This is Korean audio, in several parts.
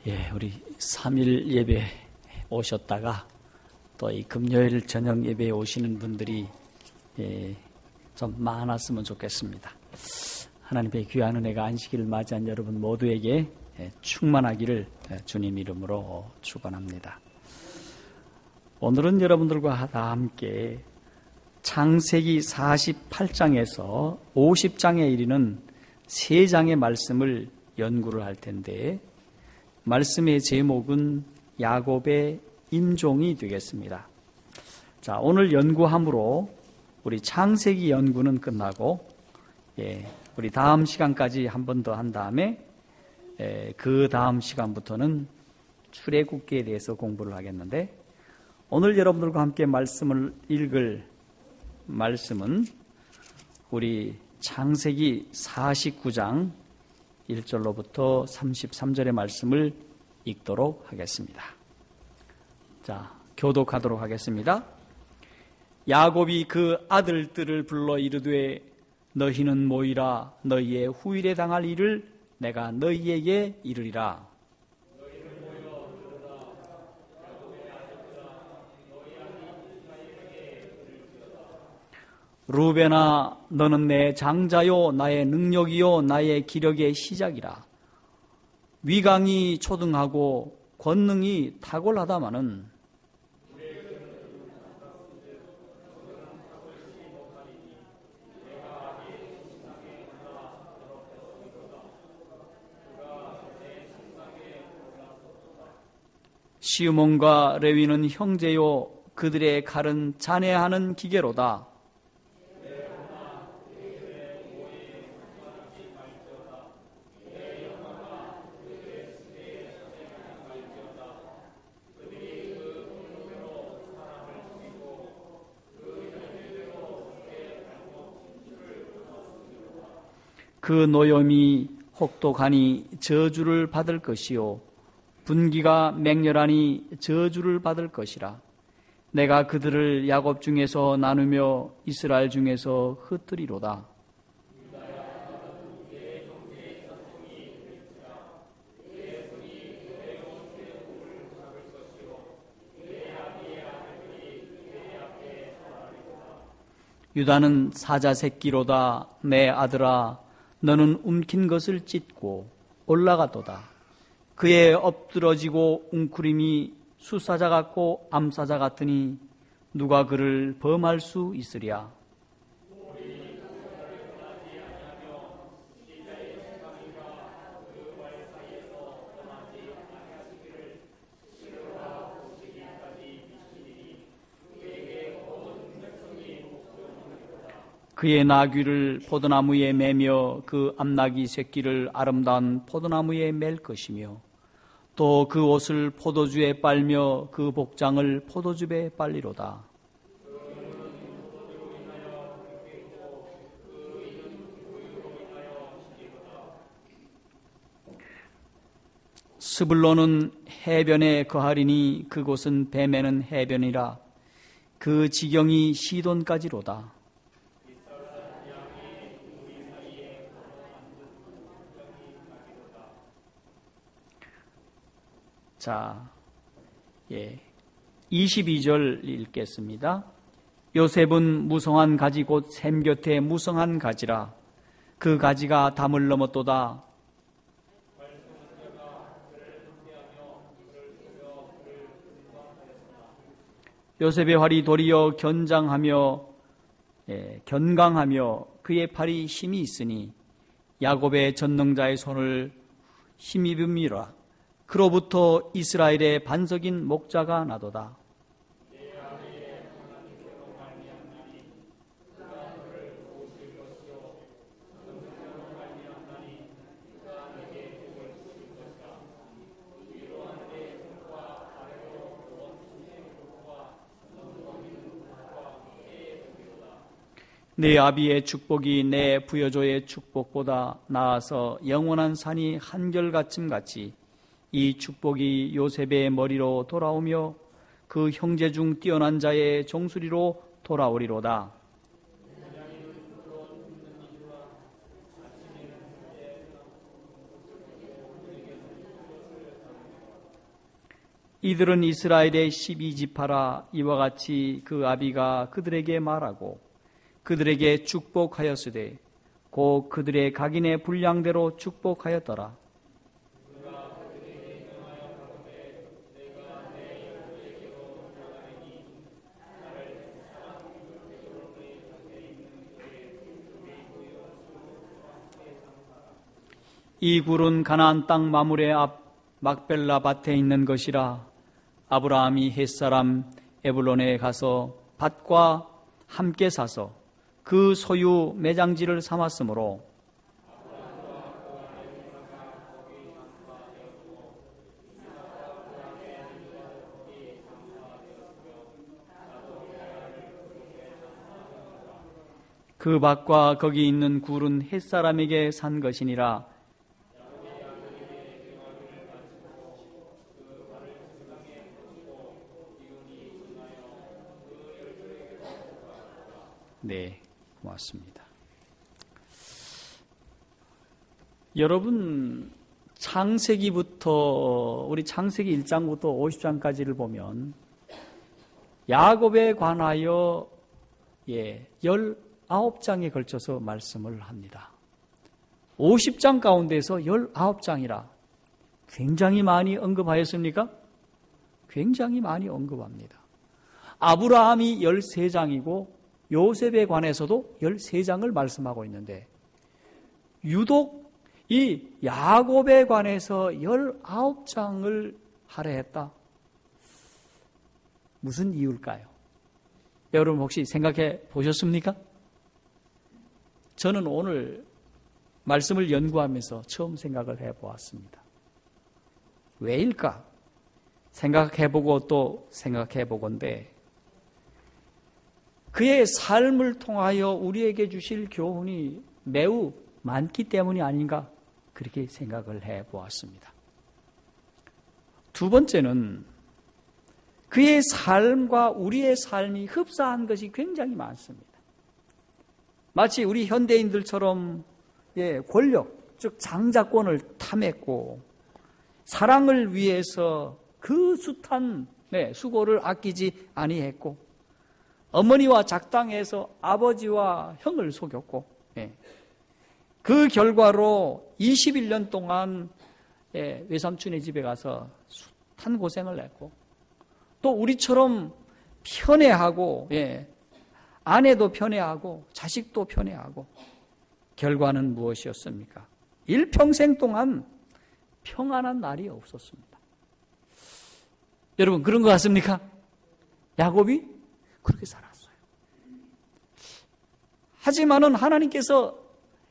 우리 3일 예배 오셨다가 또 이 금요일 저녁 예배에 오시는 분들이 좀 많았으면 좋겠습니다. 하나님의 귀한 은혜가 안식일을 맞이한 여러분 모두에게 충만하기를 주님 이름으로 축원합니다. 오늘은 여러분들과 다 함께 창세기 48장에서 50장에 이르는 3장의 말씀을 연구를 할 텐데, 말씀의 제목은 야곱의 임종이 되겠습니다. 자, 오늘 연구함으로 우리 창세기 연구는 끝나고 우리 다음 시간까지 한 번 더 한 다음에 그 다음 시간부터는 출애굽기에 대해서 공부를 하겠는데, 오늘 여러분들과 함께 말씀을 읽을 말씀은 우리 창세기 49장 1절로부터 33절의 말씀을 읽도록 하겠습니다. 자, 교독하도록 하겠습니다. 야곱이 그 아들들을 불러 이르되 너희는 모이라. 너희의 후일에 당할 일을 내가 너희에게 이르리라. 루벤아, 너는 내 장자요 나의 능력이요 나의 기력의 시작이라. 위강이 초등하고 권능이 탁월하다마는 시므온과 레위는 형제요 그들의 칼은 잔해하는 기계로다. 그 노염이 혹독하니 저주를 받을 것이요 분기가 맹렬하니 저주를 받을 것이라. 내가 그들을 야곱 중에서 나누며 이스라엘 중에서 흩뜨리로다. 유다는 사자 새끼로다. 내 아들아, 너는 움킨 것을 찢고 올라가도다. 그의 엎드러지고 웅크림이 수사자 같고 암사자 같으니 누가 그를 범할 수 있으랴. 그의 나귀를 포도나무에 매며 그 암나귀 새끼를 아름다운 포도나무에 맬 것이며 또 그 옷을 포도주에 빨며 그 복장을 포도즙에 빨리로다. 스불론은 해변에 거하리니 그곳은 뱀에는 해변이라. 그 지경이 시돈까지로다. 자, 22절 읽겠습니다. 요셉은 무성한 가지 곧 샘 곁에 무성한 가지라. 그 가지가 담을 넘었도다. 요셉의 활이 도리어 견강하며 그의 팔이 힘이 있으니 야곱의 전능자의 손을 힘입음이라. 그로부터 이스라엘의 반석인 목자가 나도다. 내 아비의 축복이 내 부여조의 축복보다 나아서 영원한 산이 한결같음 같이 이 축복이 요셉의 머리로 돌아오며 그 형제 중 뛰어난 자의 종수리로 돌아오리로다. 이들은 이스라엘의 12지파라. 이와 같이 그 아비가 그들에게 말하고 그들에게 축복하였으되 곧 그들의 각인의 분량대로 축복하였더라. 이 굴은 가나안 땅 마므레 앞 막벨라 밭에 있는 것이라. 아브라함이 헷사람 에불론에 가서 밭과 함께 사서 그 소유 매장지를 삼았으므로 그 밭과 거기 있는 굴은 헷사람에게 산 것이니라. 네, 고맙습니다. 여러분, 창세기부터 우리 창세기 1장부터 50장까지를 보면 야곱에 관하여 19장에 걸쳐서 말씀을 합니다. 50장 가운데서 19장이라 굉장히 많이 언급하였습니까? 굉장히 많이 언급합니다. 아브라함이 13장이고 요셉에 관해서도 13장을 말씀하고 있는데 유독 이 야곱에 관해서 19장을 할애했다. 무슨 이유일까요? 여러분 혹시 생각해 보셨습니까? 저는 오늘 말씀을 연구하면서 처음 생각을 해보았습니다. 왜일까? 생각해보고 또 생각해보건대 그의 삶을 통하여 우리에게 주실 교훈이 매우 많기 때문이 아닌가 그렇게 생각을 해보았습니다. 두 번째는 그의 삶과 우리의 삶이 흡사한 것이 굉장히 많습니다. 마치 우리 현대인들처럼 권력, 즉 장자권을 탐했고 사랑을 위해서 그 숱한 수고를 아끼지 아니했고 어머니와 작당해서 아버지와 형을 속였고 그 결과로 21년 동안 외삼촌의 집에 가서 숱한 고생을 했고 또 우리처럼 편애하고 아내도 편애하고 자식도 편애하고 결과는 무엇이었습니까? 일평생 동안 평안한 날이 없었습니다. 여러분 그런 것 같습니까? 야곱이 그렇게 살았어요. 하지만은 하나님께서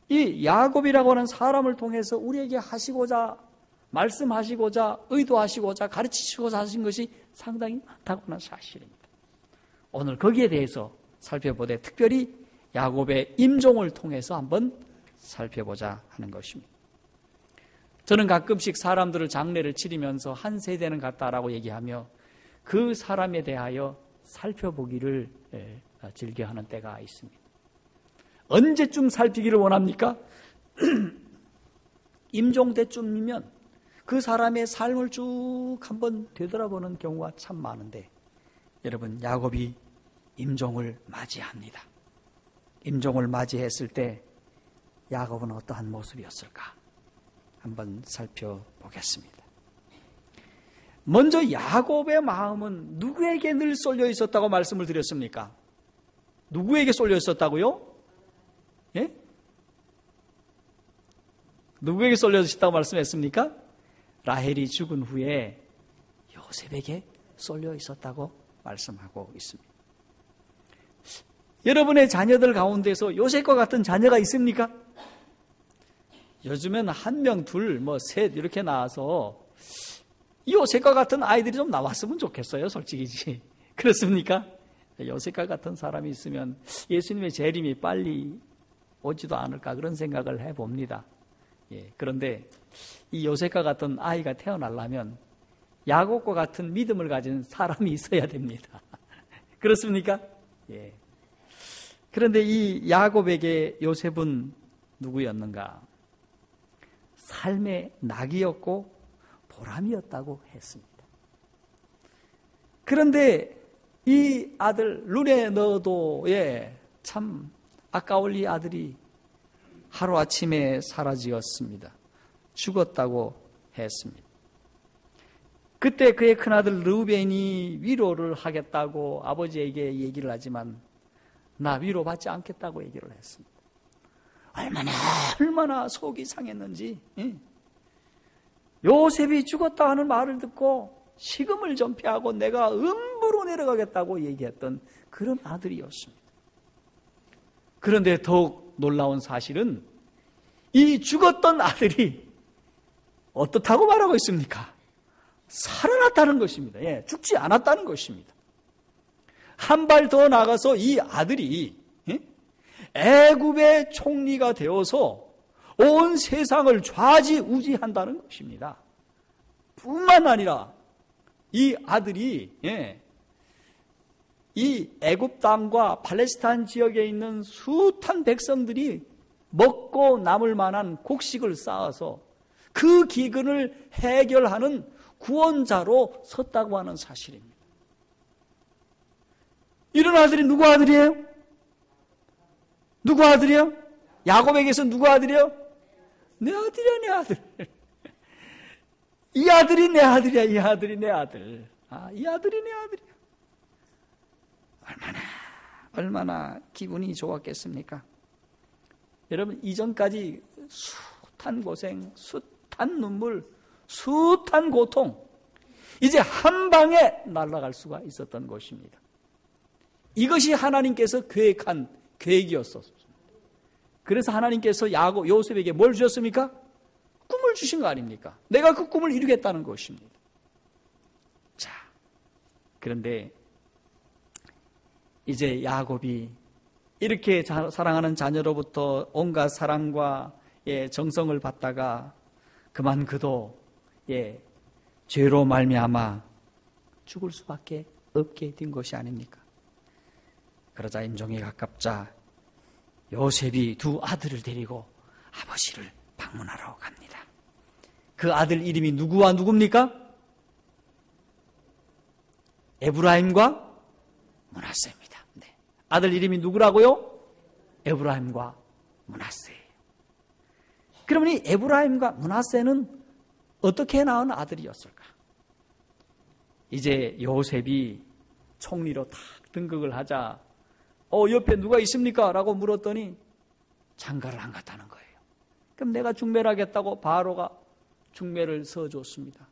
이 야곱이라고 하는 사람을 통해서 우리에게 하시고자 말씀하시고자 의도하시고자 가르치시고자 하신 것이 상당히 많다고 하는 사실입니다. 오늘 거기에 대해서 살펴보되 특별히 야곱의 임종을 통해서 한번 살펴보자 하는 것입니다. 저는 가끔씩 사람들을 장례를 치르면서 한 세대는 같다라고 얘기하며 그 사람에 대하여 살펴보기를 즐겨하는 때가 있습니다. 언제쯤 살피기를 원합니까? 임종 때쯤이면 그 사람의 삶을 쭉 한번 되돌아보는 경우가 참 많은데 여러분 야곱이 임종을 맞이합니다. 임종을 맞이했을 때 야곱은 어떠한 모습이었을까? 한번 살펴보겠습니다. 먼저 야곱의 마음은 누구에게 늘 쏠려 있었다고 말씀을 드렸습니까? 누구에게 쏠려 있었다고요? 예? 누구에게 쏠려 있었다고 말씀했습니까? 라헬이 죽은 후에 요셉에게 쏠려 있었다고 말씀하고 있습니다. 여러분의 자녀들 가운데서 요셉과 같은 자녀가 있습니까? 요즘엔 한 명, 둘, 셋 이렇게 나와서 요셉과 같은 아이들이 좀 나왔으면 좋겠어요, 솔직히지. 그렇습니까? 요셉과 같은 사람이 있으면 예수님의 재림이 빨리 오지도 않을까 그런 생각을 해봅니다. 그런데 이 요셉과 같은 아이가 태어나려면 야곱과 같은 믿음을 가진 사람이 있어야 됩니다. 그렇습니까? 그런데 이 야곱에게 요셉은 누구였는가? 삶의 낙이었고 보람이었다고 했습니다. 그런데 이 아들 눈에 넣어도 참 아까울 이 아들이 하루아침에 사라지었습니다. 죽었다고 했습니다. 그때 그의 큰아들 르우벤이 위로를 하겠다고 아버지에게 얘기를 하지만 나 위로받지 않겠다고 얘기를 했습니다. 얼마나 속이 상했는지. 요셉이 죽었다 하는 말을 듣고 식음을 전폐하고 내가 음부로 내려가겠다고 얘기했던 그런 아들이었습니다. 그런데 더욱 놀라운 사실은 이 죽었던 아들이 어떻다고 말하고 있습니까? 살아났다는 것입니다. 죽지 않았다는 것입니다. 한 발 더 나가서 이 아들이 애굽의 총리가 되어서 온 세상을 좌지우지한다는 것입니다. 뿐만 아니라 이 아들이 이 애굽 땅과 팔레스타인 지역에 있는 숱한 백성들이 먹고 남을 만한 곡식을 쌓아서 그 기근을 해결하는 구원자로 섰다고 하는 사실입니다. 이런 아들이 누구 아들이에요? 누구 아들이요? 야곱에게서 누구 아들이요? 내 아들이야, 내 아들. 이 아들이 내 아들이야, 이 아들이 내 아들. 이 아들이 내 아들이야. 얼마나 기분이 좋았겠습니까? 여러분, 이전까지 숱한 고생, 숱한 눈물, 숱한 고통, 이제 한 방에 날아갈 수가 있었던 것입니다. 이것이 하나님께서 계획한 계획이었었습니다. 그래서 하나님께서 요셉에게 뭘 주셨습니까? 꿈을 주신 거 아닙니까? 내가 그 꿈을 이루겠다는 것입니다. 자, 그런데 이제 야곱이 이렇게 사랑하는 자녀로부터 온갖 사랑과 정성을 받다가 그만 그도 죄로 말미암아 죽을 수밖에 없게 된 것이 아닙니까? 그러자 임종에 가깝자 요셉이 두 아들을 데리고 아버지를 방문하러 갑니다. 그 아들 이름이 누구와 누굽니까? 에브라임과 므낫세입니다. 아들 이름이 누구라고요? 에브라임과 므낫세예요. 그러면 이 에브라임과 므낫세는 어떻게 낳은 아들이었을까? 이제 요셉이 총리로 탁 등극을 하자 옆에 누가 있습니까? 라고 물었더니 장가를 안 갔다는 거예요. 그럼 내가 중매를 하겠다고 바로가 중매를 서줬습니다.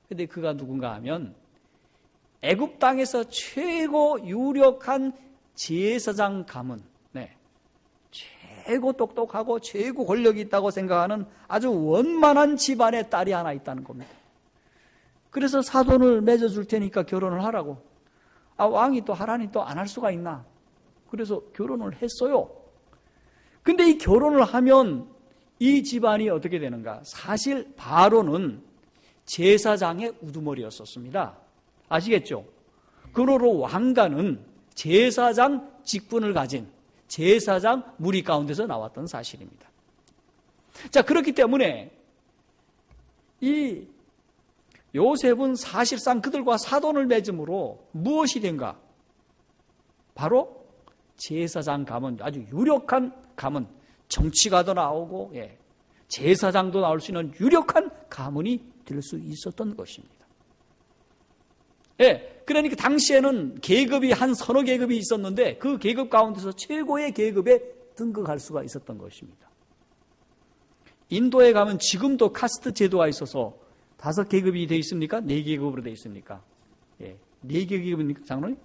그런데 그가 누군가 하면 애굽 땅에서 최고 유력한 제사장 가문, 최고 똑똑하고 최고 권력이 있다고 생각하는 아주 원만한 집안의 딸이 하나 있다는 겁니다. 그래서 사돈을 맺어줄 테니까 결혼을 하라고. 왕이 또 하라니 또 안 할 수가 있나? 그래서 결혼을 했어요. 근데 이 결혼을 하면 이 집안이 어떻게 되는가? 사실 바로는 제사장의 우두머리였었습니다. 아시겠죠? 그러므로 왕가는 제사장 직분을 가진 제사장 무리 가운데서 나왔던 사실입니다. 자, 그렇기 때문에 이 요셉은 사실상 그들과 사돈을 맺음으로 무엇이 된가? 바로 제사장 가문, 아주 유력한 가문, 정치가도 나오고 제사장도 나올 수 있는 유력한 가문이 될 수 있었던 것입니다. 그러니까 당시에는 계급이 한 서너 계급이 있었는데 그 계급 가운데서 최고의 계급에 등극할 수가 있었던 것입니다. 인도에 가면 지금도 카스트 제도가 있어서 5계급이 되어 있습니까? 4계급으로 되어 있습니까? 4계급입니까, 장로님?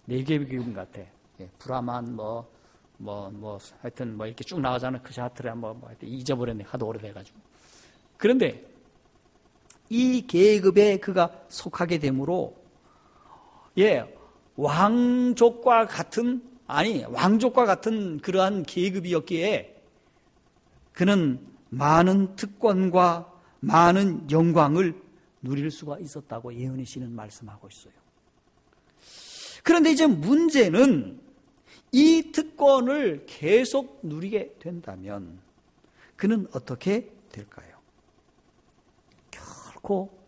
4계급인 것 같아. 브라만, 하여튼 이렇게 쭉 나가잖아요. 그 샤트를 하여튼 잊어버렸네. 하도 오래돼가지고. 그런데 이 계급에 그가 속하게 되므로, 왕족과 같은 그러한 계급이었기에 그는 많은 특권과 많은 영광을 누릴 수가 있었다고 예언의 시는 말씀하고 있어요. 그런데 이제 문제는 이 특권을 계속 누리게 된다면 그는 어떻게 될까요? 결코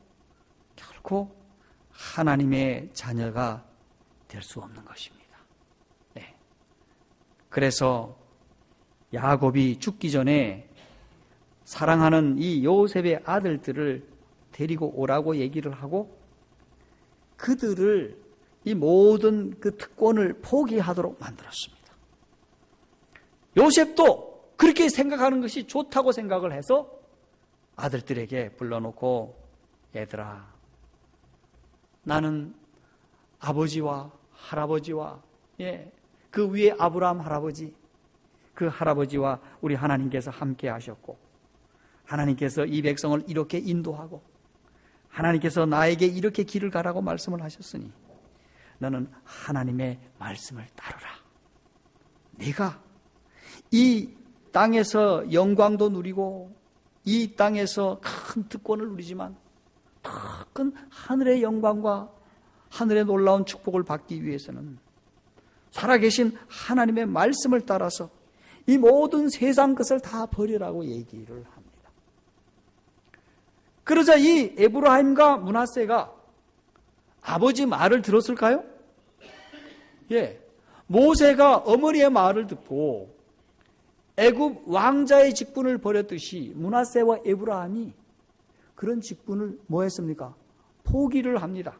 하나님의 자녀가 될 수 없는 것입니다. 네. 그래서 야곱이 죽기 전에 사랑하는 이 요셉의 아들들을 데리고 오라고 얘기를 하고 그들을 이 모든 그 특권을 포기하도록 만들었습니다. 요셉도 그렇게 생각하는 것이 좋다고 생각을 해서 아들들에게 불러놓고 얘들아, 나는 아버지와 할아버지와 그 위에 아브라함 할아버지, 그 할아버지와 우리 하나님께서 함께 하셨고 하나님께서 이 백성을 이렇게 인도하고 하나님께서 나에게 이렇게 길을 가라고 말씀을 하셨으니 너는 하나님의 말씀을 따르라. 네가 이 땅에서 영광도 누리고 이 땅에서 큰 특권을 누리지만 더 큰 하늘의 영광과 하늘의 놀라운 축복을 받기 위해서는 살아계신 하나님의 말씀을 따라서 이 모든 세상 것을 다 버리라고 얘기를 합니다. 그러자 이 에브라임과 므낫세가 아버지 말을 들었을까요? 모세가 어머니의 말을 듣고 애굽 왕자의 직분을 버렸듯이 므낫세와 에브라임이 그런 직분을 뭐 했습니까? 포기를 합니다.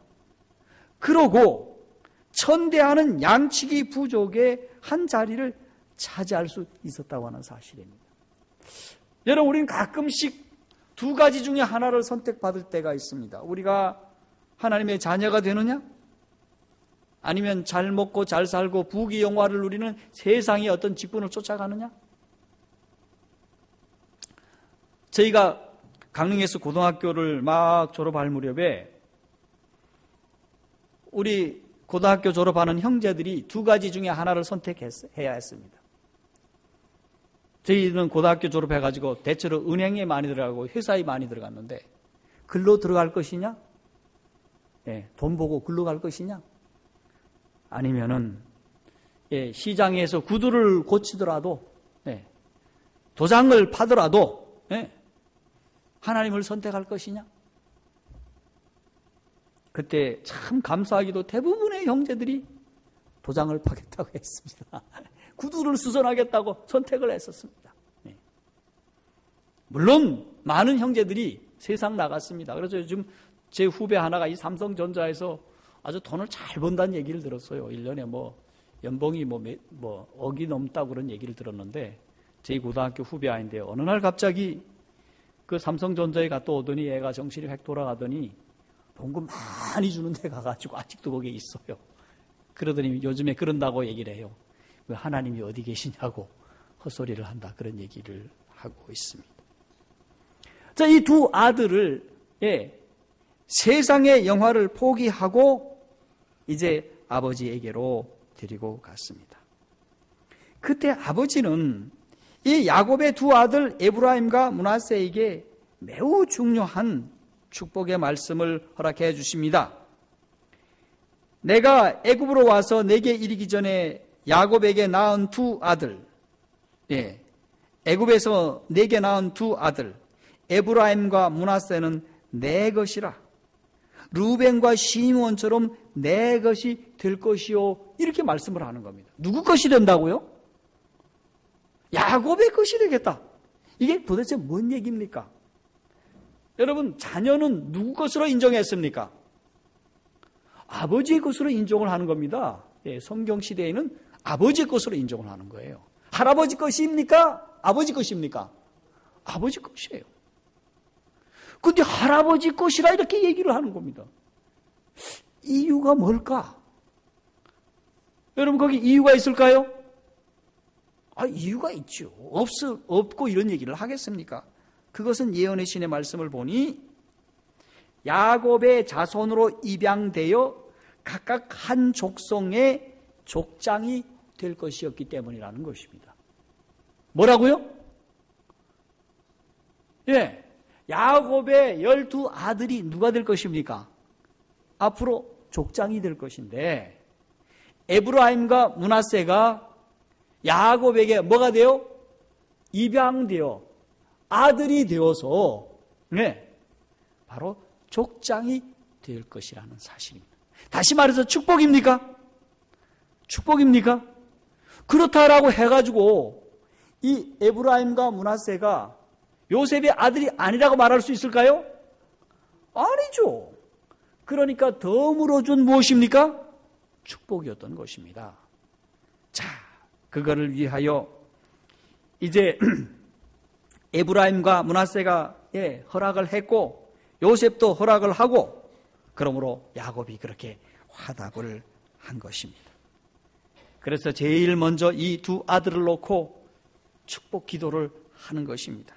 그러고 천대하는 양치기 부족의 한 자리를 차지할 수 있었다고 하는 사실입니다. 여러분, 우리는 가끔씩 두 가지 중에 하나를 선택받을 때가 있습니다. 우리가 하나님의 자녀가 되느냐? 아니면 잘 먹고 잘 살고 부귀영화를 누리는 세상의 어떤 직분을 쫓아가느냐? 저희가 강릉에서 고등학교를 막 졸업할 무렵에 우리 고등학교 졸업하는 형제들이 두 가지 중에 하나를 선택해야 했습니다. 저희는 고등학교 졸업해가지고 대체로 은행에 많이 들어가고 회사에 많이 들어갔는데 글로 들어갈 것이냐? 돈 보고 글로 갈 것이냐? 아니면은 시장에서 구두를 고치더라도 도장을 파더라도 하나님을 선택할 것이냐? 그때 참 감사하기도 대부분의 형제들이 도장을 파겠다고 했습니다. 구두를 수선하겠다고 선택을 했었습니다. 물론 많은 형제들이 세상 나갔습니다. 그래서 요즘 제 후배 하나가 이 삼성전자에서 아주 돈을 잘 번다는 얘기를 들었어요. 1년에 연봉이 억이 넘다고 그런 얘기를 들었는데 제 고등학교 후배 아인데 어느 날 갑자기 그 삼성전자에 갔다 오더니 애가 정신이 획 돌아가더니 봉급 많이 주는 데 가가지고 아직도 거기에 있어요. 그러더니 요즘에 그런다고 얘기를 해요. 왜 하나님이 어디 계시냐고 헛소리를 한다, 그런 얘기를 하고 있습니다. 자, 이 두 아들을 세상의 영화를 포기하고 이제 아버지에게로 데리고 갔습니다. 그때 아버지는 이 야곱의 두 아들 에브라임과 므낫세에게 매우 중요한 축복의 말씀을 허락해 주십니다. 내가 애굽으로 와서 내게 이르기 전에 야곱에게 낳은 두 아들, 애굽에서 내게 낳은 두 아들 에브라임과 므낫세는 내 것이라. 루벤과 시므온처럼 내 것이 될 것이요. 이렇게 말씀을 하는 겁니다. 누구 것이 된다고요? 야곱의 것이 되겠다. 이게 도대체 뭔 얘기입니까? 여러분, 자녀는 누구 것으로 인정했습니까? 아버지의 것으로 인정을 하는 겁니다. 성경 시대에는 아버지의 것으로 인정을 하는 거예요. 할아버지 것입니까? 아버지 것입니까? 아버지 것이에요. 근데 할아버지 것이라 이렇게 얘기를 하는 겁니다. 이유가 뭘까? 여러분, 거기 이유가 있을까요? 이유가 있죠. 없고 이런 얘기를 하겠습니까? 그것은 예언의 신의 말씀을 보니 야곱의 자손으로 입양되어 각각 한 족속의 족장이 될 것이었기 때문이라는 것입니다. 뭐라고요? 야곱의 12아들이 누가 될 것입니까? 앞으로 족장이 될 것인데 에브라임과 므낫세가 야곱에게 뭐가 돼요? 입양되어 아들이 되어서 바로 족장이 될 것이라는 사실입니다. 다시 말해서 축복입니까? 축복입니까? 그렇다라고 해가지고 이 에브라임과 므낫세가 요셉의 아들이 아니라고 말할 수 있을까요? 아니죠. 그러니까 덤으로 준 무엇입니까? 축복이었던 것입니다. 자, 그거를 위하여 이제 에브라임과 므낫세가 허락을 했고 요셉도 허락을 하고 그러므로 야곱이 그렇게 화답을 한 것입니다. 그래서 제일 먼저 이 두 아들을 놓고 축복 기도를 하는 것입니다.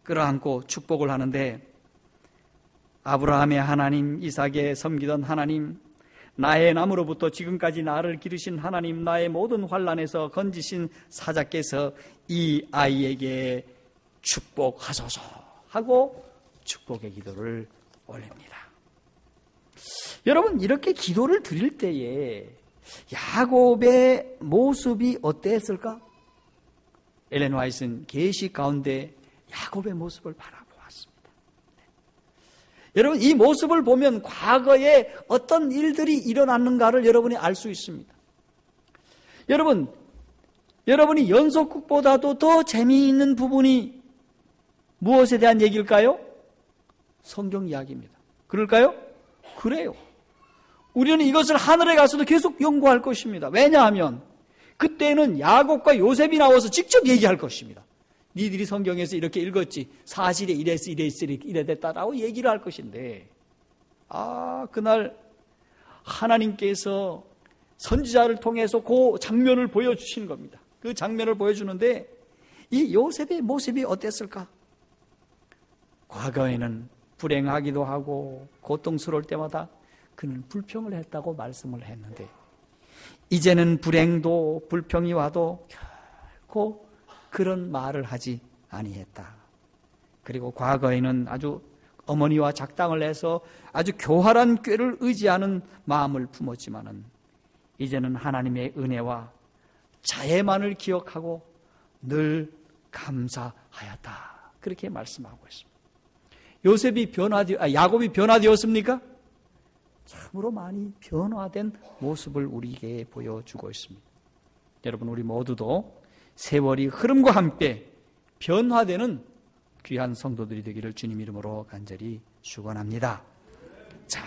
끌어안고 축복을 하는데 아브라함의 하나님, 이삭의 섬기던 하나님, 나의 남으로부터 지금까지 나를 기르신 하나님, 나의 모든 환난에서 건지신 사자께서 이 아이에게 축복하소서 하고 축복의 기도를 올립니다. 여러분, 이렇게 기도를 드릴 때에 야곱의 모습이 어땠을까? 엘렌 화이트는 계시 가운데 야곱의 모습을 바라보았습니다. 여러분, 이 모습을 보면 과거에 어떤 일들이 일어났는가를 여러분이 알 수 있습니다. 여러분이 연속극보다도 더 재미있는 부분이 무엇에 대한 얘기일까요? 성경 이야기입니다. 그럴까요? 그래요. 우리는 이것을 하늘에 가서도 계속 연구할 것입니다. 왜냐하면 그때는 야곱과 요셉이 나와서 직접 얘기할 것입니다. 니들이 성경에서 이렇게 읽었지, 사실에 이랬어 이래 됐다라고 얘기를 할 것인데, 그날 하나님께서 선지자를 통해서 그 장면을 보여주신 겁니다. 그 장면을 보여주는데 이 요셉의 모습이 어땠을까? 과거에는 불행하기도 하고 고통스러울 때마다 그는 불평을 했다고 말씀을 했는데 이제는 불행도 불평이 와도 결코 그런 말을 하지 아니했다. 그리고 과거에는 아주 어머니와 작당을 해서 아주 교활한 꾀를 의지하는 마음을 품었지만은 이제는 하나님의 은혜와 자애만을 기억하고 늘 감사하였다. 그렇게 말씀하고 있습니다. 야곱이 변화되었습니까? 참으로 많이 변화된 모습을 우리에게 보여주고 있습니다. 여러분, 우리 모두도 세월이 흐름과 함께 변화되는 귀한 성도들이 되기를 주님 이름으로 간절히 축원합니다. 자,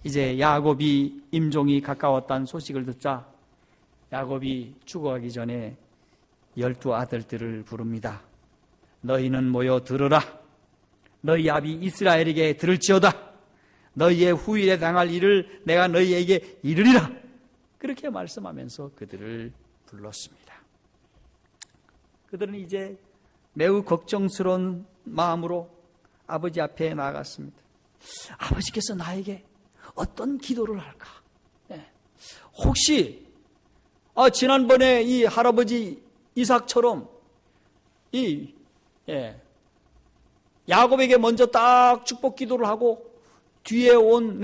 이제 야곱이 임종이 가까웠다는 소식을 듣자 야곱이 죽어가기 전에 12 아들들을 부릅니다. 너희는 모여 들으라. 너희 아비 이스라엘에게 들을지어다. 너희의 후일에 당할 일을 내가 너희에게 이르리라. 그렇게 말씀하면서 그들을 불렀습니다. 그들은 이제 매우 걱정스러운 마음으로 아버지 앞에 나아갔습니다. 아버지께서 나에게 어떤 기도를 할까? 혹시 지난번에 이 할아버지 이삭처럼 야곱에게 먼저 딱 축복 기도를 하고 뒤에 온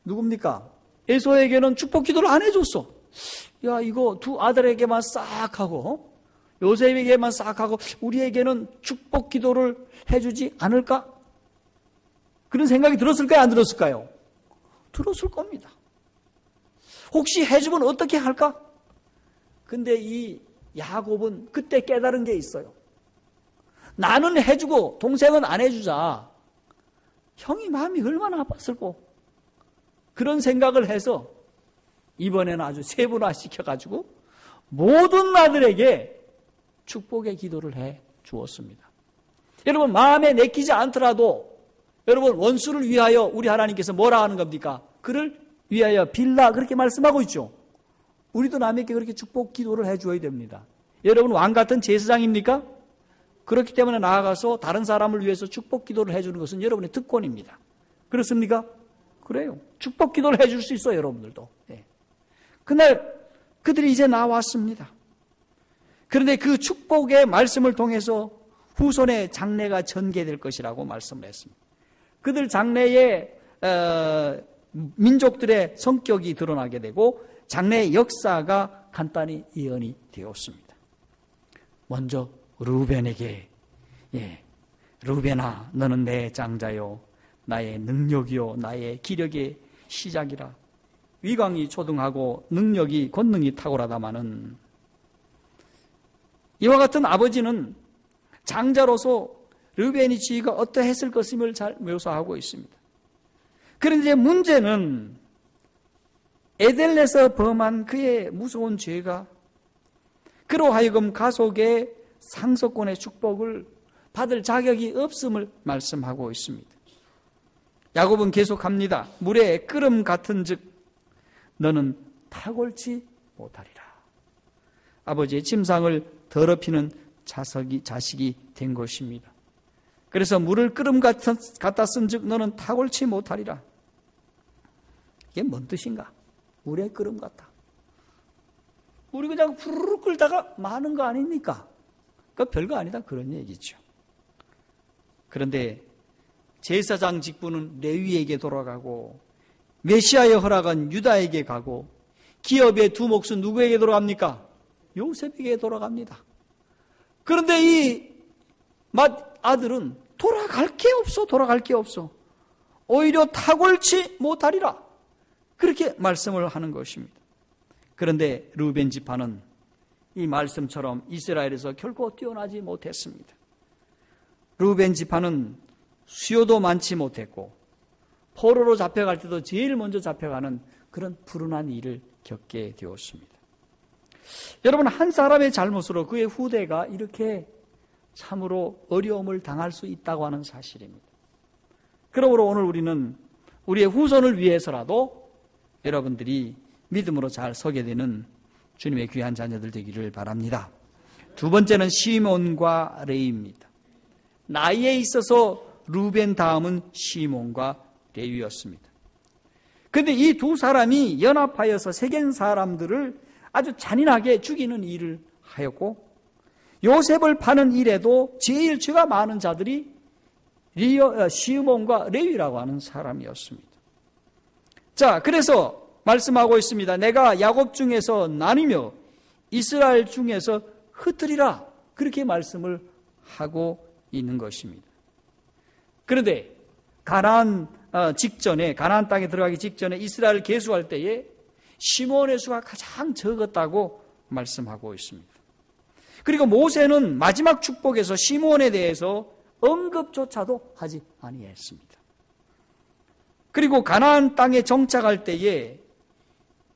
누굽니까? 에서에게는 축복 기도를 안 해줬어. 야, 이거 두 아들에게만 싹 하고 요셉에게만 싹 하고 우리에게는 축복 기도를 해주지 않을까? 그런 생각이 들었을까요? 안 들었을까요? 들었을 겁니다. 혹시 해주면 어떻게 할까? 근데 이 야곱은 그때 깨달은 게 있어요. 나는 해주고 동생은 안 해주자. 형이 마음이 얼마나 아팠을까? 그런 생각을 해서 이번에는 아주 세분화시켜가지고 모든 아들에게 축복의 기도를 해 주었습니다. 여러분, 마음에 내키지 않더라도 여러분, 원수를 위하여 우리 하나님께서 뭐라 하는 겁니까? 그를 위하여 빌라, 그렇게 말씀하고 있죠. 우리도 남에게 그렇게 축복 기도를 해 줘야 됩니다. 여러분, 왕 같은 제사장입니까? 그렇기 때문에 나아가서 다른 사람을 위해서 축복 기도를 해주는 것은 여러분의 특권입니다. 그렇습니까? 그래요. 축복 기도를 해줄 수 있어요, 여러분들도. 그날 그들이 이제 나왔습니다. 그런데 그 축복의 말씀을 통해서 후손의 장래가 전개될 것이라고 말씀을 했습니다. 그들 장래에 민족들의 성격이 드러나게 되고 장래의 역사가 간단히 예언이 되었습니다. 먼저 루벤에게, 루벤아, 너는 내 장자요, 나의 능력이요 나의 기력의 시작이라. 위광이 초등하고 능력이 권능이 탁월하다마는 이와 같은 아버지는 장자로서 르벤의 지위가 어떠했을 것임을 잘 묘사하고 있습니다. 그런데 문제는 에델에서 범한 그의 무서운 죄가 그로 하여금 가속의 상속권의 축복을 받을 자격이 없음을 말씀하고 있습니다. 야곱은 계속합니다. 물에 끓음 같은 즉 너는 탁월치 못하리라. 아버지의 침상을 더럽히는 자식이 된 것입니다. 그래서 물을 끓음 갖다 쓴 즉 너는 탁월치 못하리라. 이게 뭔 뜻인가? 물에 끓음 같다. 물이 그냥 후루룩 끓다가 마는 거 아닙니까? 그러니까 별거 아니다 그런 얘기죠. 그런데 제사장 직분은 레위에게 돌아가고 메시아의 허락은 유다에게 가고 기업의 두 몫은 누구에게 돌아갑니까? 요셉에게 돌아갑니다. 그런데 이 아들은 돌아갈 게 없어. 오히려 탁월치 못하리라. 그렇게 말씀을 하는 것입니다. 그런데 르우벤 지파는 이 말씀처럼 이스라엘에서 결코 뛰어나지 못했습니다. 르우벤 지파는 수요도 많지 못했고 포로로 잡혀갈 때도 제일 먼저 잡혀가는 그런 불운한 일을 겪게 되었습니다. 여러분, 한 사람의 잘못으로 그의 후대가 이렇게 참으로 어려움을 당할 수 있다고 하는 사실입니다. 그러므로 오늘 우리는 우리의 후손을 위해서라도 여러분들이 믿음으로 잘 서게 되는 주님의 귀한 자녀들 되기를 바랍니다. 두 번째는 시몬과 레위입니다. 나이에 있어서 르우벤 다음은 시몬과 레위였습니다. 그런데 이 두 사람이 연합하여서 세겜 사람들을 아주 잔인하게 죽이는 일을 하였고 요셉을 파는 일에도 제일 죄가 많은 자들이 시몬과 레위라고 하는 사람이었습니다. 자, 그래서 말씀하고 있습니다. 내가 야곱 중에서 나뉘며 이스라엘 중에서 흩으리라. 그렇게 말씀을 하고 있는 것입니다. 그런데 가나안 땅에 들어가기 직전에 이스라엘을 계수할 때에 시몬의 수가 가장 적었다고 말씀하고 있습니다. 그리고 모세는 마지막 축복에서 시몬에 대해서 언급조차도 하지 아니했습니다. 그리고 가나안 땅에 정착할 때에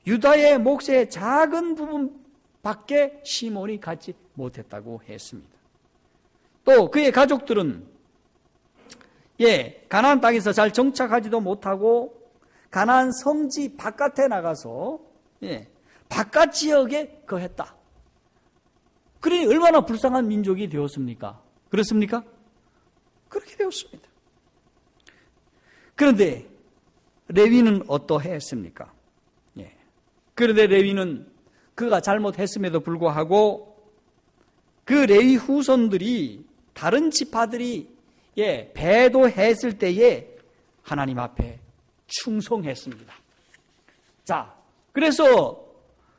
유다의 몫의 작은 부분밖에 시몬이 갖지 못했다고 했습니다. 또 그의 가족들은 가나안 땅에서 잘 정착하지도 못하고 가나안 성지 바깥에 나가서 바깥 지역에 거했다. 그러니 얼마나 불쌍한 민족이 되었습니까? 그렇습니까? 그렇게 되었습니다. 그런데 레위는 어떠했습니까? 그런데 레위는 그가 잘못했음에도 불구하고 그 레위 후손들이 다른 지파들이 배도했을 때에 하나님 앞에 충성했습니다. 자, 그래서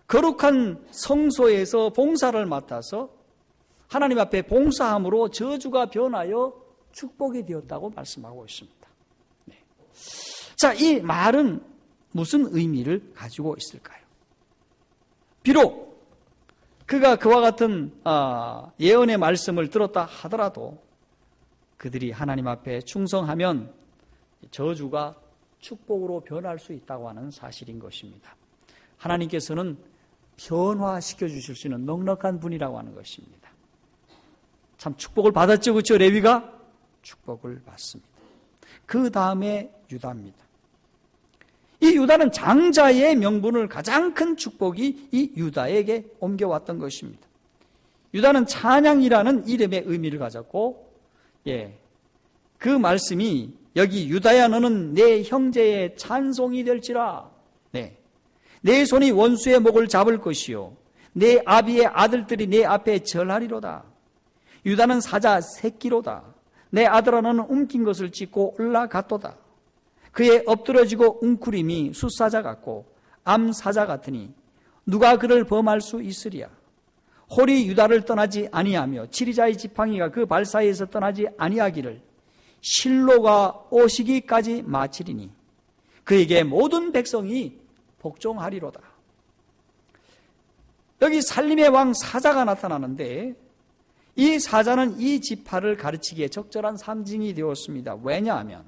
거룩한 성소에서 봉사를 맡아서 하나님 앞에 봉사함으로 저주가 변하여 축복이 되었다고 말씀하고 있습니다. 자, 이 말은 무슨 의미를 가지고 있을까요? 비록 그가 그와 같은 예언의 말씀을 들었다 하더라도 그들이 하나님 앞에 충성하면 저주가 축복으로 변할 수 있다고 하는 사실인 것입니다. 하나님께서는 변화시켜 주실 수 있는 넉넉한 분이라고 하는 것입니다. 참 축복을 받았죠, 그렇죠? 레위가 축복을 받습니다. 그 다음에 유다입니다. 이 유다는 장자의 명분을 가장 큰 축복이 이 유다에게 옮겨왔던 것입니다. 유다는 찬양이라는 이름의 의미를 가졌고, 그 말씀이 여기 유다야 너는 내 형제의 찬송이 될지라. 내 손이 원수의 목을 잡을 것이요 내 아비의 아들들이 내 앞에 절하리로다. 유다는 사자 새끼로다. 내 아들아 너는 움킨 것을 찢고 올라갔도다. 그의 엎드러지고 웅크림이 숫사자 같고 암사자 같으니 누가 그를 범할 수 있으랴. 홀이 유다를 떠나지 아니하며 지리자의 지팡이가 그 발 사이에서 떠나지 아니하기를 실로가 오시기까지 마치리니 그에게 모든 백성이 복종하리로다. 여기 살림의 왕 사자가 나타나는데 이 사자는 이 지파를 가르치기에 적절한 상징이 되었습니다. 왜냐하면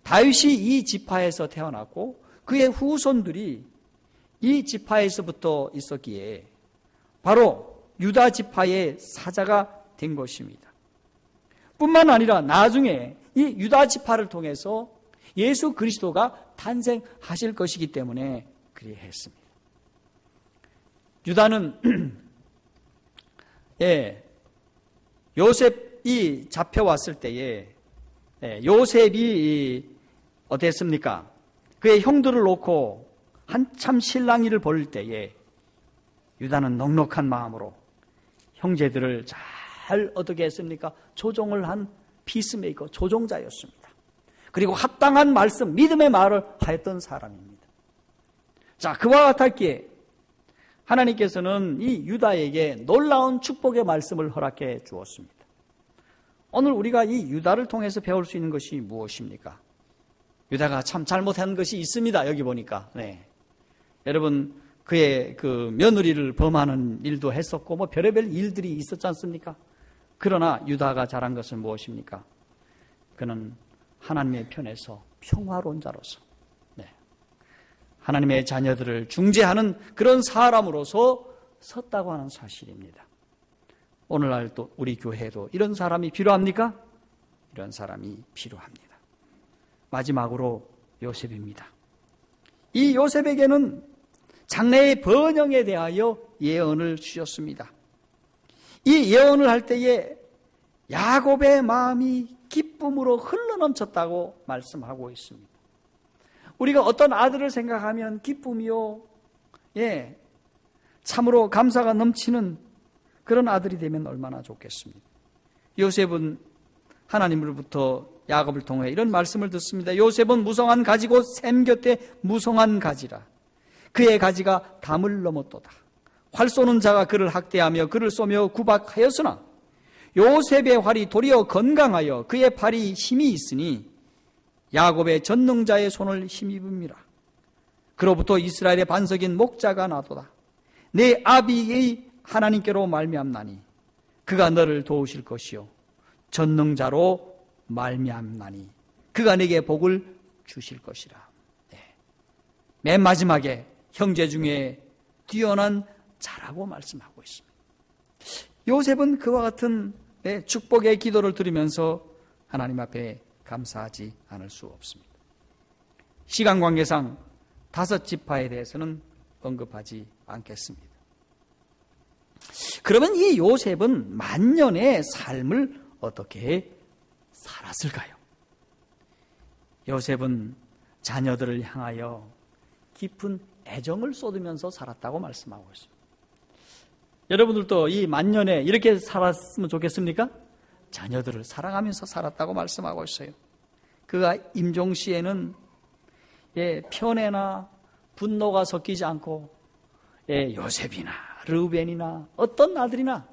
다윗이 이 지파에서 태어났고 그의 후손들이 이 지파에서부터 있었기에 바로 유다 지파의 사자가 된 것입니다. 뿐만 아니라 나중에 이 유다 지파를 통해서 예수 그리스도가 탄생하실 것이기 때문에 그리했습니다. 유다는 요셉이 잡혀왔을 때에 요셉이 어땠습니까? 그의 형들을 놓고 한참 실랑이를 벌일 때에 유다는 넉넉한 마음으로 형제들을 잘 어떻게 했습니까? 조종을 한 피스메이커, 조종자였습니다. 그리고 합당한 말씀, 믿음의 말을 하였던 사람입니다. 자, 그와 같았기에 하나님께서는 이 유다에게 놀라운 축복의 말씀을 허락해 주었습니다. 오늘 우리가 이 유다를 통해서 배울 수 있는 것이 무엇입니까? 유다가 참 잘못한 것이 있습니다. 여기 보니까. 네. 여러분, 그의 그 며느리를 범하는 일도 했었고, 별의별 일들이 있었지 않습니까? 그러나 유다가 잘한 것은 무엇입니까? 그는 하나님의 편에서 평화론자로서, 하나님의 자녀들을 중재하는 그런 사람으로서 섰다고 하는 사실입니다. 오늘날 또 우리 교회도 이런 사람이 필요합니까? 이런 사람이 필요합니다. 마지막으로 요셉입니다. 이 요셉에게는 장래의 번영에 대하여 예언을 주셨습니다. 이 예언을 할 때에 야곱의 마음이 기쁨으로 흘러넘쳤다고 말씀하고 있습니다. 우리가 어떤 아들을 생각하면 기쁨이요, 참으로 감사가 넘치는 그런 아들이 되면 얼마나 좋겠습니까? 요셉은 하나님으로부터 야곱을 통해 이런 말씀을 듣습니다. 요셉은 무성한 가지고 샘 곁에 무성한 가지라. 그의 가지가 담을 넘었도다. 활 쏘는 자가 그를 학대하며 그를 쏘며 구박하였으나 요셉의 활이 도리어 건강하여 그의 팔이 힘이 있으니 야곱의 전능자의 손을 힘입음이라. 그로부터 이스라엘의 반석인 목자가 나도다. 내 아비의 하나님께로 말미암나니 그가 너를 도우실 것이요 전능자로 말미암나니 그가 내게 복을 주실 것이라. 맨 마지막에 형제 중에 뛰어난 자라고 말씀하고 있습니다. 요셉은 그와 같은 축복의 기도를 드리면서 하나님 앞에 감사하지 않을 수 없습니다. 시간 관계상 5지파에 대해서는 언급하지 않겠습니다. 그러면 이 요셉은 만년의 삶을 어떻게 살았을까요? 요셉은 자녀들을 향하여 깊은 애정을 쏟으면서 살았다고 말씀하고 있습니다. 여러분들도 이 만년에 이렇게 살았으면 좋겠습니까? 자녀들을 사랑하면서 살았다고 말씀하고 있어요. 그가 임종시에는 편애나 분노가 섞이지 않고 요셉이나 르우벤이나 어떤 아들이나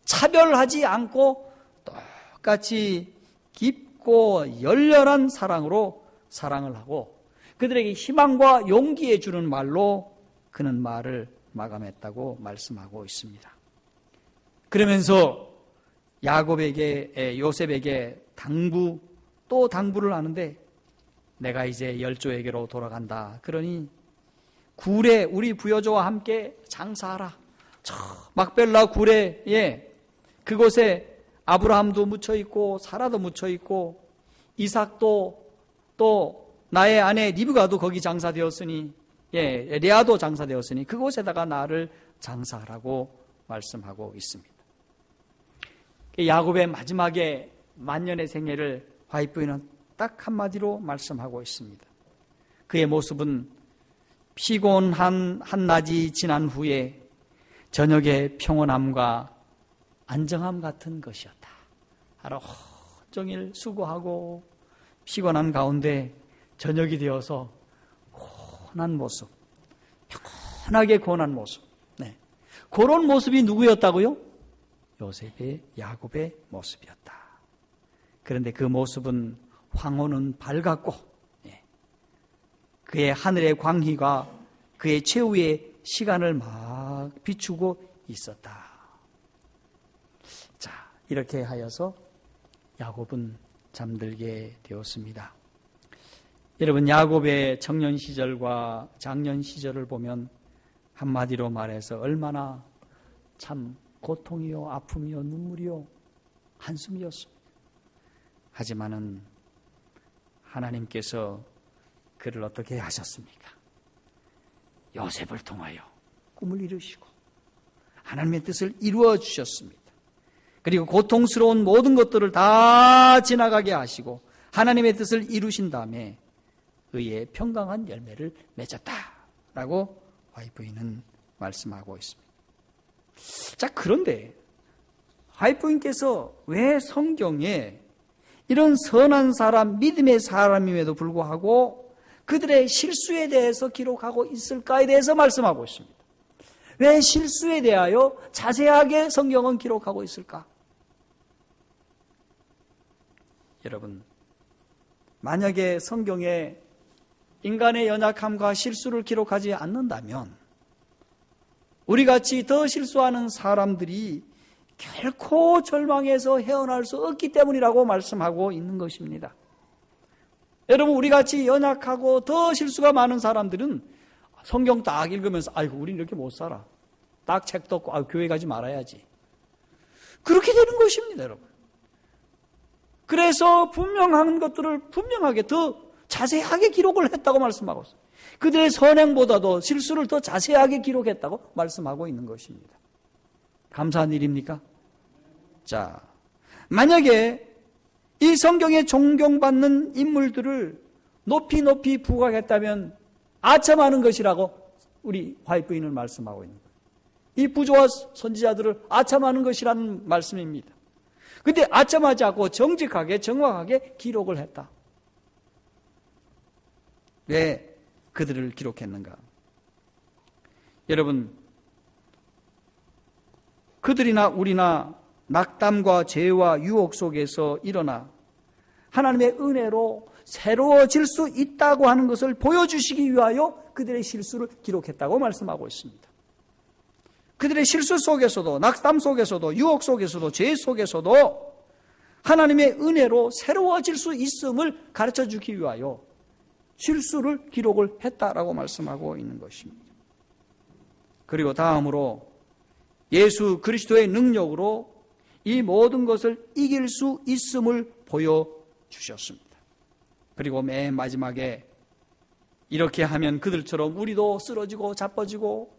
차별하지 않고 똑같이 깊고 열렬한 사랑으로 사랑을 하고 그들에게 희망과 용기에 주는 말로 그는 말을 마감했다고 말씀하고 있습니다. 그러면서 야곱에게 요셉에게 또 당부를 하는데 내가 이제 열조에게로 돌아간다. 그러니 굴에 우리 부여조와 함께 장사하라. 저 막벨라 굴에 그곳에 아브라함도 묻혀있고 사라도 묻혀있고 이삭도 또 나의 아내 리브가도 거기 장사되었으니 레아도 장사되었으니 그곳에다가 나를 장사하라고 말씀하고 있습니다. 야곱의 마지막에 만년의 생애를 와이프는 딱 한마디로 말씀하고 있습니다. 그의 모습은 피곤한 한낮이 지난 후에 저녁의 평온함과 안정함 같은 것이었다. 하루 종일 수고하고 피곤한 가운데 저녁이 되어서 곤한 모습, 편하게 곤한 모습. 그런 모습이 누구였다고요? 요셉의 야곱의 모습이었다. 그런데 그 모습은 황혼은 밝았고 그의 하늘의 광희가 그의 최후의 시간을 막 비추고 있었다. 자, 이렇게 하여서 야곱은 잠들게 되었습니다. 여러분, 야곱의 청년 시절과 장년 시절을 보면 한마디로 말해서 얼마나 참 고통이요, 아픔이요, 눈물이요, 한숨이었습니다. 하지만은 하나님께서 그를 어떻게 하셨습니까? 요셉을 통하여 꿈을 이루시고 하나님의 뜻을 이루어 주셨습니다. 그리고 고통스러운 모든 것들을 다 지나가게 하시고 하나님의 뜻을 이루신 다음에 의의 평강한 열매를 맺었다라고 와이프인은 말씀하고 있습니다. 자, 그런데 와이프인께서 왜 성경에 이런 선한 사람, 믿음의 사람임에도 불구하고 그들의 실수에 대해서 기록하고 있을까에 대해서 말씀하고 있습니다. 왜 실수에 대하여 자세하게 성경은 기록하고 있을까? 여러분, 만약에 성경에 인간의 연약함과 실수를 기록하지 않는다면 우리같이 더 실수하는 사람들이 결코 절망에서 헤어날 수 없기 때문이라고 말씀하고 있는 것입니다. 여러분, 우리같이 연약하고 더 실수가 많은 사람들은 성경 딱 읽으면서 아이고 우리는 이렇게 못 살아. 딱 책도 없고 교회 가지 말아야지. 그렇게 되는 것입니다, 여러분. 그래서 분명한 것들을 분명하게 더 자세하게 기록을 했다고 말씀하고 있어요. 그들의 선행보다도 실수를 더 자세하게 기록했다고 말씀하고 있는 것입니다. 감사한 일입니까? 자, 만약에 이 성경에 존경받는 인물들을 높이 부각했다면 아첨하는 것이라고 우리 화이트인은 말씀하고 있는 거예요. 이 부조와 선지자들을 아첨하는 것이라는 말씀입니다. 근데 아첨하지 않고 정직하게 정확하게 기록을 했다. 왜 그들을 기록했는가? 여러분, 그들이나 우리나 낙담과 죄와 유혹 속에서 일어나 하나님의 은혜로 새로워질 수 있다고 하는 것을 보여주시기 위하여 그들의 실수를 기록했다고 말씀하고 있습니다. 그들의 실수 속에서도, 낙담 속에서도, 유혹 속에서도, 죄 속에서도 하나님의 은혜로 새로워질 수 있음을 가르쳐주기 위하여 실수를 기록을 했다라고 말씀하고 있는 것입니다. 그리고 다음으로 예수 그리스도의 능력으로 이 모든 것을 이길 수 있음을 보여주셨습니다. 그리고 맨 마지막에 이렇게 하면 그들처럼 우리도 쓰러지고 자빠지고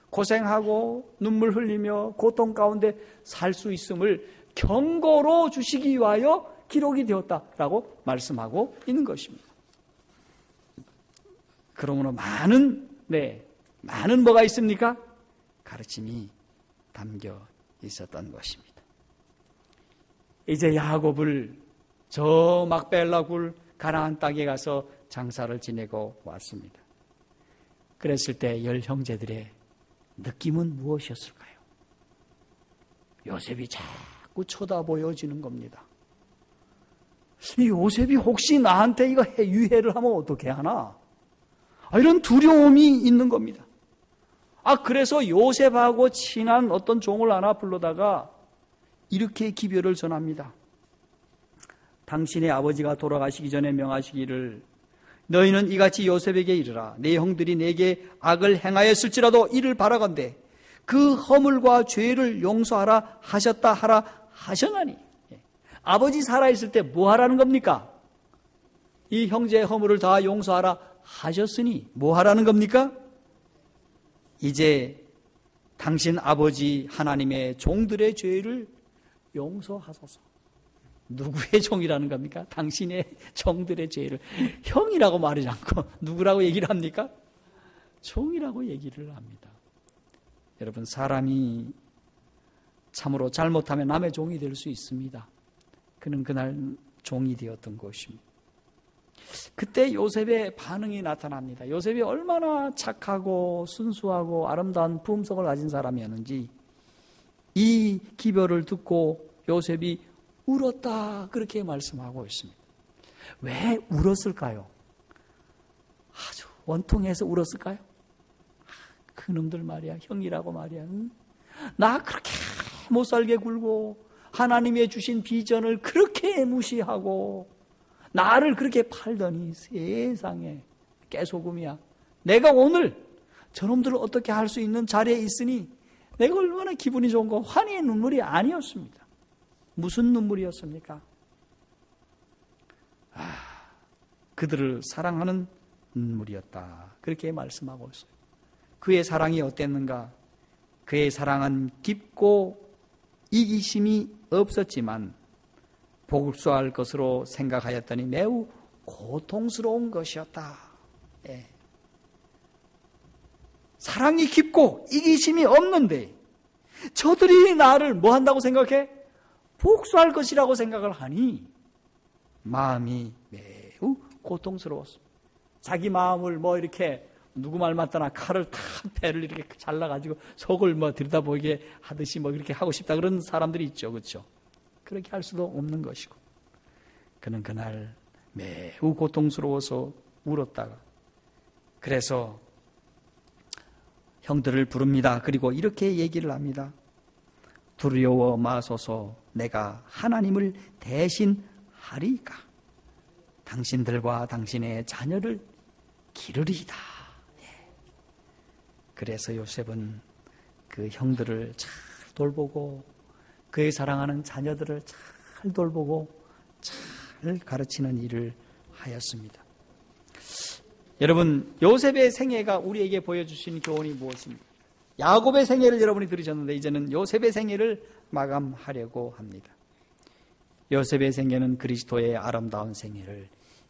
고생하고 눈물 흘리며 고통 가운데 살 수 있음을 경고로 주시기 위하여 기록이 되었다라고 말씀하고 있는 것입니다. 그러므로 많은 뭐가 있습니까? 가르침이 담겨 있었던 것입니다. 이제 야곱을 저 막벨라 굴 가나안 땅에 가서 장사를 지내고 왔습니다. 그랬을 때 열 형제들의 느낌은 무엇이었을까요? 요셉이 자꾸 쳐다보여지는 겁니다. 이 요셉이 혹시 나한테 이거 유해를 하면 어떻게 하나? 이런 두려움이 있는 겁니다. 그래서 요셉하고 친한 어떤 종을 하나 불러다가 이렇게 기별을 전합니다. 당신의 아버지가 돌아가시기 전에 명하시기를 너희는 이같이 요셉에게 이르라. 내 형들이 내게 악을 행하였을지라도 이를 바라건대 그 허물과 죄를 용서하라 하셨다 하라 하셨나니. 아버지 살아있을 때 뭐 하라는 겁니까? 이 형제의 허물을 다 용서하라 하셨으니 뭐 하라는 겁니까? 이제 당신 아버지 하나님의 종들의 죄를 용서하소서. 누구의 종이라는 겁니까? 당신의 종들의 죄를. 형이라고 말하지 않고 누구라고 얘기를 합니까? 종이라고 얘기를 합니다. 여러분, 사람이 참으로 잘못하면 남의 종이 될 수 있습니다. 그는 그날 종이 되었던 것입니다. 그때 요셉의 반응이 나타납니다. 요셉이 얼마나 착하고 순수하고 아름다운 품성을 가진 사람이었는지 이 기별을 듣고 요셉이 울었다. 그렇게 말씀하고 있습니다. 왜 울었을까요? 아주 원통해서 울었을까요? 그놈들 말이야, 형이라고 말이야. 응? 나 그렇게 못 살게 굴고 하나님의 주신 비전을 그렇게 무시하고 나를 그렇게 팔더니 세상에 깨소금이야. 내가 오늘 저놈들을 어떻게 할 수 있는 자리에 있으니 내가 얼마나 기분이 좋은 거. 환희의 눈물이 아니었습니다. 무슨 눈물이었습니까? 그들을 사랑하는 눈물이었다. 그렇게 말씀하고 있어요. 그의 사랑이 어땠는가? 그의 사랑은 깊고 이기심이 없었지만 복수할 것으로 생각하였더니 매우 고통스러운 것이었다. 예. 사랑이 깊고 이기심이 없는데 저들이 나를 뭐 한다고 생각해? 복수할 것이라고 생각을 하니 마음이 매우 고통스러웠습니다. 자기 마음을 뭐 이렇게 누구 말 맞다나 칼을 탁 배를 이렇게 잘라가지고 속을 뭐 들여다보게 하듯이 뭐 그렇게 하고 싶다 그런 사람들이 있죠. 그렇죠? 그렇게 할 수도 없는 것이고 그는 그날 매우 고통스러워서 울었다가 그래서 형들을 부릅니다. 그리고 이렇게 얘기를 합니다. 두려워 마소서 내가 하나님을 대신하리까 당신들과 당신의 자녀를 기르리이다. 그래서 요셉은 그 형들을 잘 돌보고 그의 사랑하는 자녀들을 잘 돌보고 잘 가르치는 일을 하였습니다. 여러분, 요셉의 생애가 우리에게 보여주신 교훈이 무엇입니까? 야곱의 생애를 여러분이 들으셨는데 이제는 요셉의 생애를 마감하려고 합니다. 요셉의 생애는 그리스도의 아름다운 생애를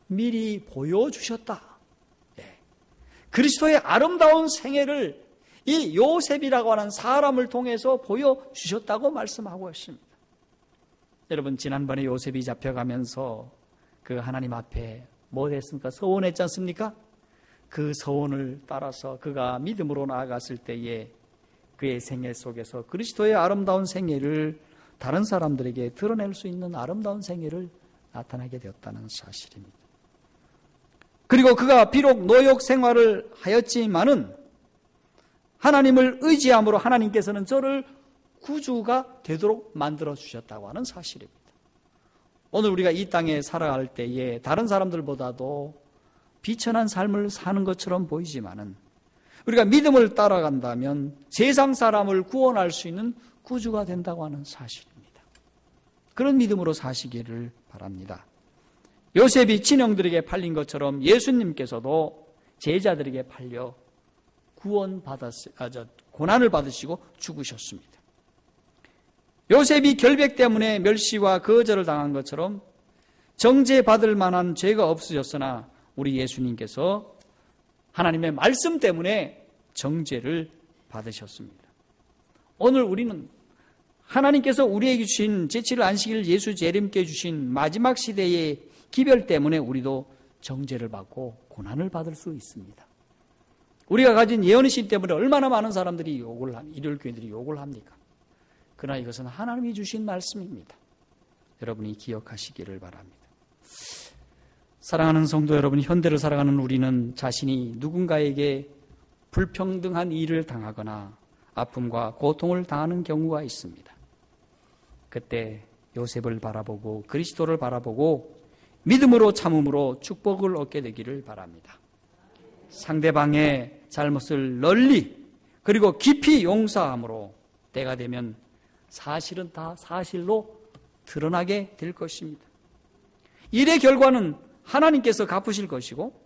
미리 보여주셨다. 그리스도의 아름다운 생애를 이 요셉이라고 하는 사람을 통해서 보여주셨다고 말씀하고 있습니다. 여러분, 지난번에 요셉이 잡혀가면서 그 하나님 앞에 뭐 했습니까? 서원했지 않습니까? 그 서원을 따라서 그가 믿음으로 나아갔을 때에 그의 생애 속에서 그리스도의 아름다운 생애를 다른 사람들에게 드러낼 수 있는 아름다운 생애를 나타나게 되었다는 사실입니다. 그리고 그가 비록 노역 생활을 하였지만은 하나님을 의지함으로 하나님께서는 저를 구주가 되도록 만들어 주셨다고 하는 사실입니다. 오늘 우리가 이 땅에 살아갈 때에 다른 사람들보다도 비천한 삶을 사는 것처럼 보이지만은 우리가 믿음을 따라간다면 세상 사람을 구원할 수 있는 구주가 된다고 하는 사실입니다. 그런 믿음으로 사시기를 바랍니다. 요셉이 친형들에게 팔린 것처럼 예수님께서도 제자들에게 팔려 고난을 받으시고 죽으셨습니다. 요셉이 결백 때문에 멸시와 거절을 당한 것처럼 정죄받을 만한 죄가 없으셨으나 우리 예수님께서 하나님의 말씀 때문에 정죄를 받으셨습니다. 오늘 우리는 하나님께서 우리에게 주신 제7일 안식일 예수 재림께 주신 마지막 시대의 기별 때문에 우리도 정죄를 받고 고난을 받을 수 있습니다. 우리가 가진 예언의식 때문에 얼마나 많은 사람들이 일요일 교회들이 욕을 합니까? 그러나 이것은 하나님이 주신 말씀입니다. 여러분이 기억하시기를 바랍니다. 사랑하는 성도 여러분, 현대를 살아가는 우리는 자신이 누군가에게 불평등한 일을 당하거나 아픔과 고통을 당하는 경우가 있습니다. 그때 요셉을 바라보고 그리스도를 바라보고 믿음으로 참음으로 축복을 얻게 되기를 바랍니다. 상대방의 잘못을 널리 그리고 깊이 용서함으로 때가 되면 사실은 다 사실로 드러나게 될 것입니다. 일의 결과는 하나님께서 갚으실 것이고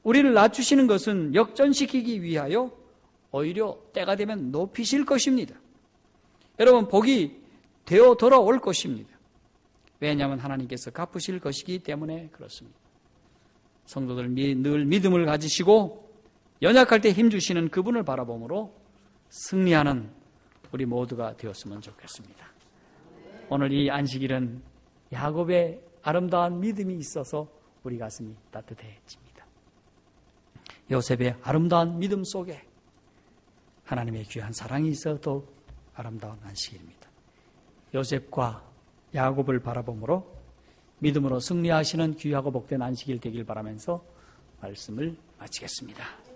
우리를 낮추시는 것은 역전시키기 위하여 오히려 때가 되면 높이실 것입니다. 여러분, 복이 되어 돌아올 것입니다. 왜냐하면 하나님께서 갚으실 것이기 때문에 그렇습니다. 성도들 늘 믿음을 가지시고 연약할 때 힘주시는 그분을 바라봄으로 승리하는 우리 모두가 되었으면 좋겠습니다. 오늘 이 안식일은 야곱의 아름다운 믿음이 있어서 우리 가슴이 따뜻해집니다. 요셉의 아름다운 믿음 속에 하나님의 귀한 사랑이 있어 더욱 아름다운 안식일입니다. 요셉과 야곱을 바라보므로 믿음으로 승리하시는 귀하고 복된 안식일 되길 바라면서 말씀을 마치겠습니다.